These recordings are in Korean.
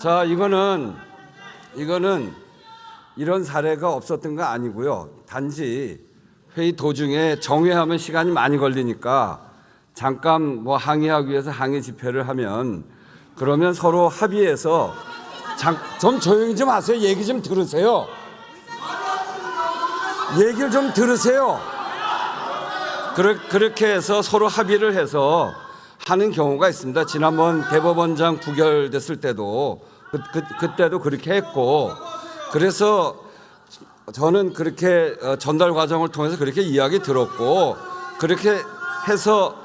자, 이거는 이런 사례가 없었던 거 아니고요. 단지 회의 도중에 정회하면 시간이 많이 걸리니까 잠깐 뭐 항의하기 위해서 항의 집회를 하면 그러면 서로 합의해서 좀 조용히 좀 하세요. 얘기 좀 들으세요. 얘기를 좀 들으세요. 그렇게 해서 서로 합의를 해서 하는 경우가 있습니다. 지난번 대법원장 부결됐을 때도 그때도 그렇게 했고, 그래서 저는 그렇게 전달 과정을 통해서 그렇게 이야기 들었고 그렇게 해서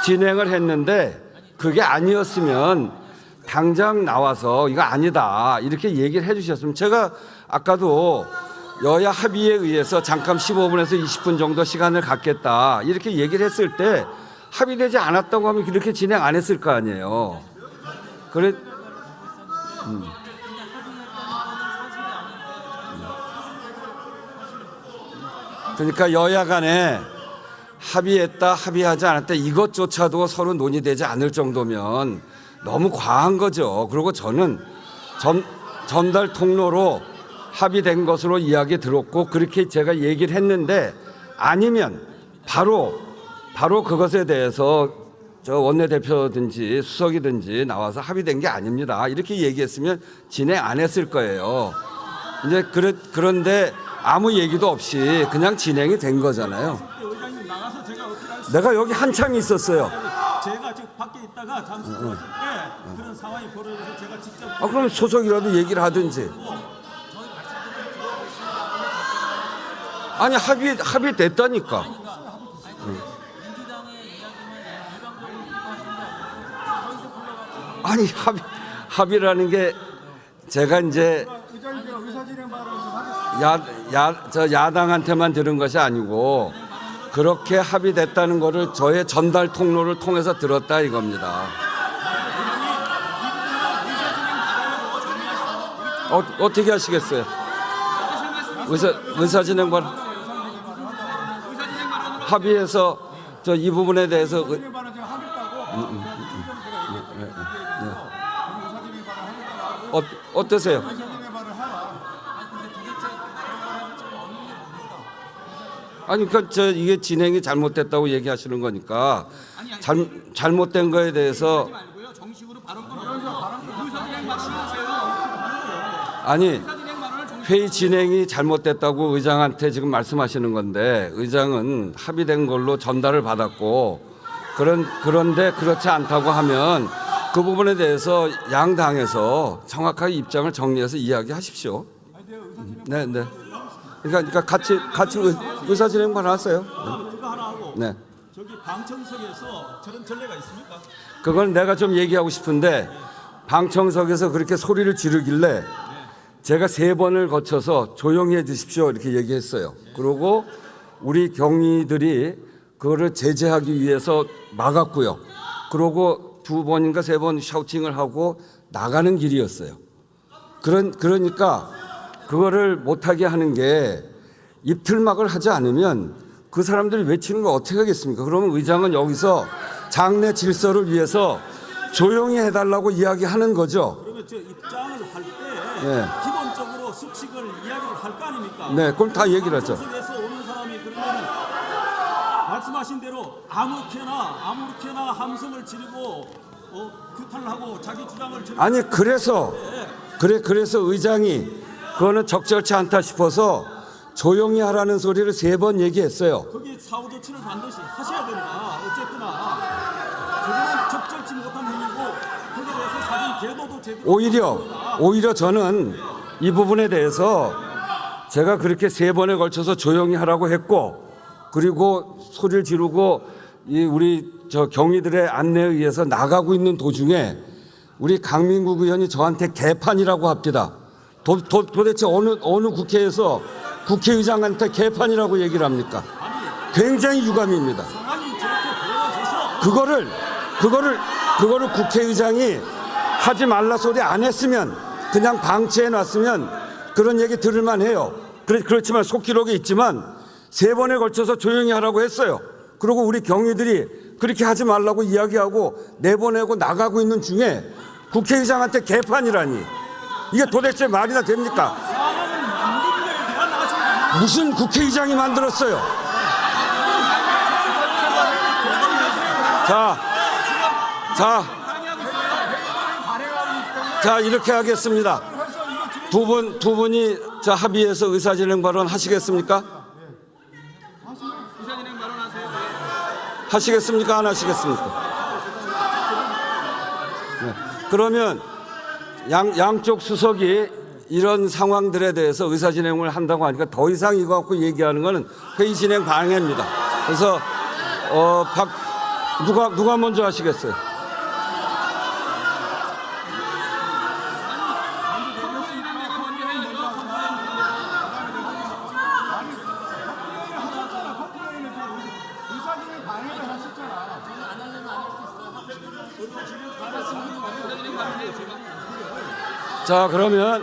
진행을 했는데, 그게 아니었으면 당장 나와서 이거 아니다 이렇게 얘기를 해 주셨으면, 제가 아까도 여야 합의에 의해서 잠깐 15분에서 20분 정도 시간을 갖겠다 이렇게 얘기를 했을 때 합의되지 않았다고 하면 그렇게 진행 안 했을 거 아니에요. 그러니까 여야 간에 합의했다 합의하지 않았다 이것조차도 서로 논의되지 않을 정도면 너무 과한 거죠. 그리고 저는 전달 통로로 합의된 것으로 이야기 들었고 그렇게 제가 얘기를 했는데, 아니면 바로 그것에 대해서 저 원내대표든지 수석이든지 나와서 합의된 게 아닙니다 이렇게 얘기했으면 진행 안 했을 거예요. 이제 그런데 아무 얘기도 없이 그냥 진행이 된 거잖아요. 의장님 나가서 제가 어떻게 할수 내가 여기 한참 있었어요. 제가 지금 밖에 있다가 잠시 들어왔을 때 그런 상황이 벌어져서 제가 직접 그럼 소속이라도 얘기를 하든지. 아니 합의됐다니까. 아니 합의라는 게 제가 이제 의장님 제가 의사진행 발언 좀 하겠습니다. 야당한테만 들은 것이 아니고 그렇게 합의됐다는 거를 저의 전달 통로를 통해서 들었다 이겁니다. 어떻게 하시겠어요? 의사진행 발언 합의해서 저 이 부분에 대해서 의사진행 발언 제가 하겠다고. 어떠세요? 의사진행 발언 하라. 아니 그러니까 이게 진행이 잘못됐다고 얘기하시는 거니까 잘못된 거에 대해서 말고요. 정식으로 발언권 의사진행 발언 하세요. 아니 회의 진행이 잘못됐다고 의장한테 지금 말씀하시는 건데, 의장은 합의된 걸로 전달을 받았고 그런데 그렇지 않다고 하면 그 부분에 대해서 양당에서 정확하게 입장을 정리해서 이야기하십시오. 네. 그러니까 같이 의사진행만 하세요. 그거 하나 하고 네. 저기 방청석에서 저런 전례가 있습니까? 그건 내가 좀 얘기하고 싶은데, 방청석에서 그렇게 소리를 지르길래 제가 3번을 거쳐서 조용히 해 주십시오 이렇게 얘기했어요. 그리고 우리 경위들이 그거를 제재하기 위해서 막았고요. 그러고 2번인가 3번 샤우팅을 하고 나가는 길이었어요. 그러니까 그거를 못하게 하는 게, 입틀막을 하지 않으면 그 사람들이 외치는 걸 어떻게 하겠습니까? 그러면 의장은 여기서 장내 질서를 위해서 조용히 해달라고 이야기하는 거죠. 그러면 저 입장을 할 때 네. 기본적으로 수칙을 이야기를 할 거 아닙니까? 네, 그럼 다 얘기를 하죠. 방청석에서 오는 사람이 그러면 말씀하신 대로 아무렇게나 함성을 지르고 규탄을 하고 자기 주장을 지르고. 아니 그래서 의장이 그거는 적절치 않다 싶어서 조용히 하라는 소리를 3번 얘기했어요. 거기 사후 조치를 반드시 하셔야 됩니다. 어쨌거나 그거는 적절치 못한 행위고 거기에 대해서 사전 계도도 제대로 오히려 저는 이 부분에 대해서 제가 그렇게 3번에 걸쳐서 조용히 하라고 했고, 그리고 소리를 지르고 우리 저 경위들의 안내에 의해서 나가고 있는 도중에 우리 강민국 의원이 저한테 개판이라고 합니다. 도대체 어느 국회에서 국회의장한테 개판이라고 얘기를 합니까? 굉장히 유감입니다. 상황이 저렇게 벌어져서 그거를 국회의장이 하지 말라 소리 안 했으면, 그냥 방치해 놨으면 그런 얘기 들을만 해요. 그렇지만 속기록에 있지만 3번에 걸쳐서 조용히 하라고 했어요. 그리고 우리 경위들이 그렇게 하지 말라고 이야기하고 내보내고 나가고 있는 중에 국회의장한테 개판이라니. 이게 도대체 말이나 됩니까? 상황을 만든 거에 대한 아쉬움이 무슨 국회의장이 만들었어요? 자, 이렇게 하겠습니다. 두 분이 자 합의해서 의사진행 발언 하시겠습니까? 하시겠습니까? 안 하시겠습니까? 네. 그러면 양쪽 수석이 이런 상황들에 대해서 의사진행을 한다고 하니까 더 이상 이거 갖고 얘기하는 것은 회의 진행 방해입니다. 그래서 누가 먼저 하시겠어요? 자, 그러면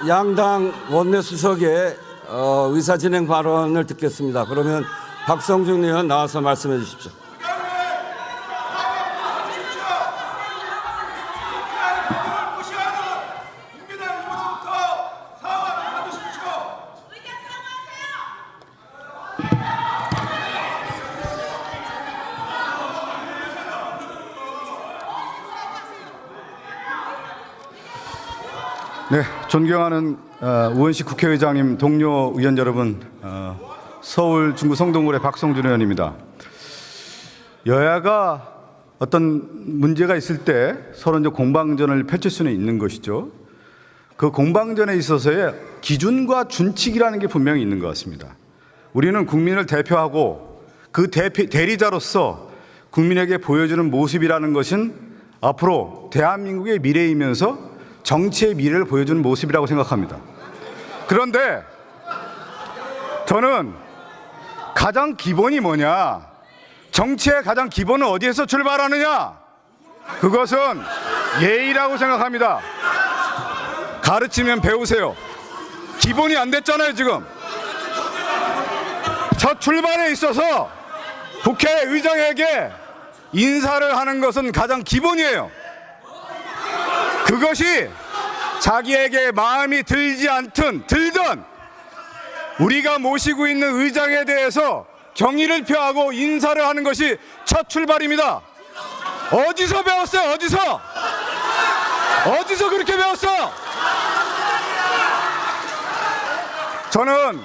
양당 원내수석의 의사진행 발언을 듣겠습니다. 그러면 박성중 의원 나와서 말씀해 주십시오. 네, 존경하는 우원식 국회의장님, 동료 의원 여러분, 서울 중구 성동구의 박성준 의원입니다. 여야가 어떤 문제가 있을 때 서로 이제 공방전을 펼칠 수는 있는 것이죠. 그 공방전에 있어서의 기준과 준칙이라는 게 분명히 있는 것 같습니다. 우리는 국민을 대표하고 그 대리자로서 국민에게 보여주는 모습이라는 것은 앞으로 대한민국의 미래이면서 정치의 미래를 보여주는 모습이라고 생각합니다. 그런데 저는 가장 기본이 뭐냐? 정치의 가장 기본은 어디에서 출발하느냐? 그것은 예의라고 생각합니다. 가르치면 배우세요. 기본이 안 됐잖아요, 지금. 첫 출발에 있어서 국회의장에게 인사를 하는 것은 가장 기본이에요. 그것이 자기에게 마음이 들지 않든 들든 우리가 모시고 있는 의장에 대해서 경의를 표하고 인사를 하는 것이 첫 출발입니다. 어디서 배웠어요? 어디서 그렇게 배웠어요? 저는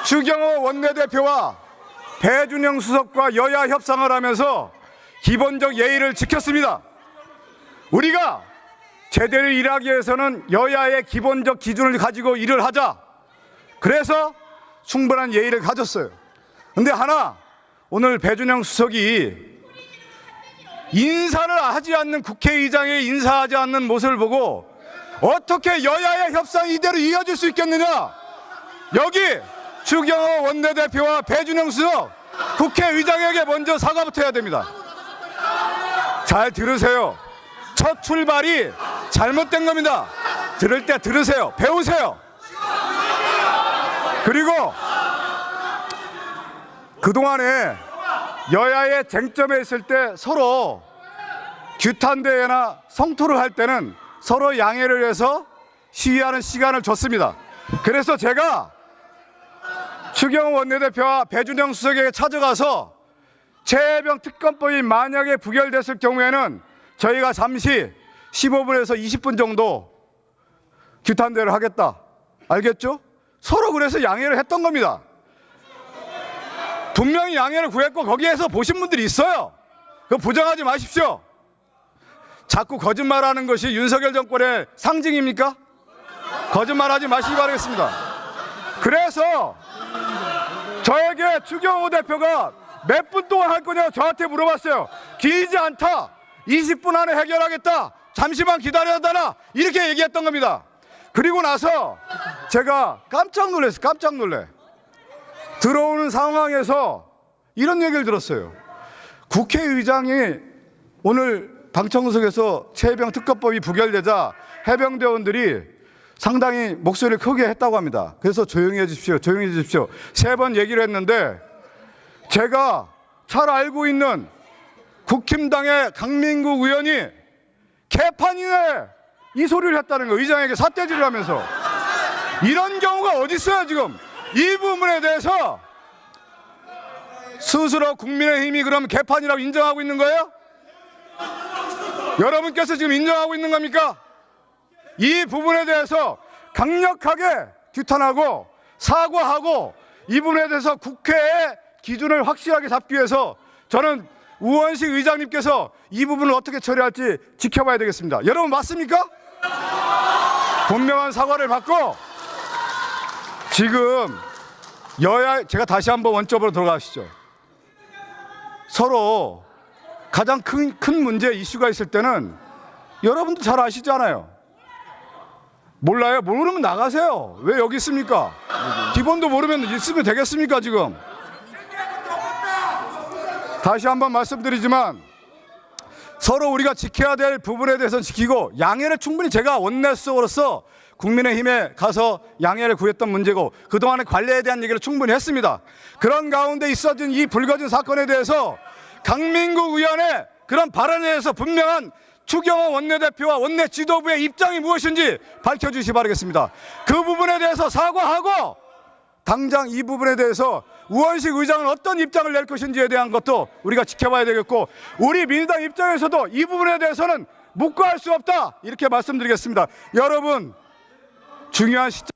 추경호 원내대표와 배준영 수석과 여야 협상을 하면서 기본적 예의를 지켰습니다. 우리가 제대로 일하기 위해서는 여야의 기본적 기준을 가지고 일을 하자. 그래서 충분한 예의를 가졌어요. 근데 하나, 오늘 배준영 수석이 인사를 하지 않는 국회의장에 인사하지 않는 모습을 보고 어떻게 여야의 협상이 이대로 이어질 수 있겠느냐? 여기 추경호 원내대표와 배준영 수석 국회의장에게 먼저 사과부터 해야 됩니다. 잘 들으세요. 첫 출발이 잘못된 겁니다. 들을 때 들으세요. 배우세요. 그리고 그동안에 여야의 쟁점에 있을 때 서로 규탄대회나 성토를 할 때는 서로 양해를 해서 시위하는 시간을 줬습니다. 그래서 제가 추경호 원내대표와 배준영 수석에게 찾아가서 최혜병 특검법이 만약에 부결됐을 경우에는 저희가 잠시 15분에서 20분 정도 규탄대회를 하겠다. 알겠죠? 서로 그래서 양해를 했던 겁니다. 분명히 양해를 구했고 거기에서 보신 분들이 있어요. 그거 부정하지 마십시오. 자꾸 거짓말하는 것이 윤석열 정권의 상징입니까? 거짓말하지 마시기 바라겠습니다. 그래서 저에게 추경호 대표가 몇 분 동안 할 거냐고 저한테 물어봤어요. 길지 않다. 20분 안에 해결하겠다. 잠시만 기다려달라. 이렇게 얘기했던 겁니다. 그리고 나서 제가 깜짝 놀랐어요. 깜짝 놀래. 들어오는 상황에서 이런 얘기를 들었어요. 국회의장이 오늘 방청석에서 최혜병 특검법이 부결되자 해병대원들이 상당히 목소리를 크게 했다고 합니다. 그래서 조용히 해주십시오. 조용히 해주십시오. 3번 얘기를 했는데 제가 잘 알고 있는 국힘당의 강민국 의원이 개판이네 이 소리를 했다는 거, 의장에게 삿대질을 하면서. 이런 경우가 어디 있어요 지금. 이 부분에 대해서 스스로 국민의힘이 그럼 개판이라고 인정하고 있는 거예요? 여러분께서 지금 인정하고 있는 겁니까? 이 부분에 대해서 강력하게 규탄하고 사과하고 이 부분에 대해서 국회의 기준을 확실하게 잡기 위해서 저는 우원식 의장님께서 이 부분을 어떻게 처리할지 지켜봐야 되겠습니다. 여러분 맞습니까? 분명한 사과를 받고 지금 여야, 제가 다시 한번 원점으로 돌아가시죠. 서로 가장 큰 문제 이슈가 있을 때는 여러분도 잘 아시잖아요. 몰라요? 모르면 나가세요. 왜 여기 있습니까? 기본도 모르면 있으면 되겠습니까 지금? 다시 한번 말씀드리지만 서로 우리가 지켜야 될 부분에 대해서는 지키고, 양해를 충분히 제가 원내수석으로서 국민의힘에 가서 양해를 구했던 문제고 그동안의 관례에 대한 얘기를 충분히 했습니다. 그런 가운데 있어진 이 불거진 사건에 대해서 강민국 의원의 그런 발언에 대해서 분명한 추경호 원내대표와 원내 지도부의 입장이 무엇인지 밝혀주시기 바라겠습니다. 그 부분에 대해서 사과하고 당장 이 부분에 대해서 우원식 의장은 어떤 입장을 낼 것인지에 대한 것도 우리가 지켜봐야 되겠고, 우리 민주당 입장에서도 이 부분에 대해서는 묵과할 수 없다 이렇게 말씀드리겠습니다. 여러분 중요한 시점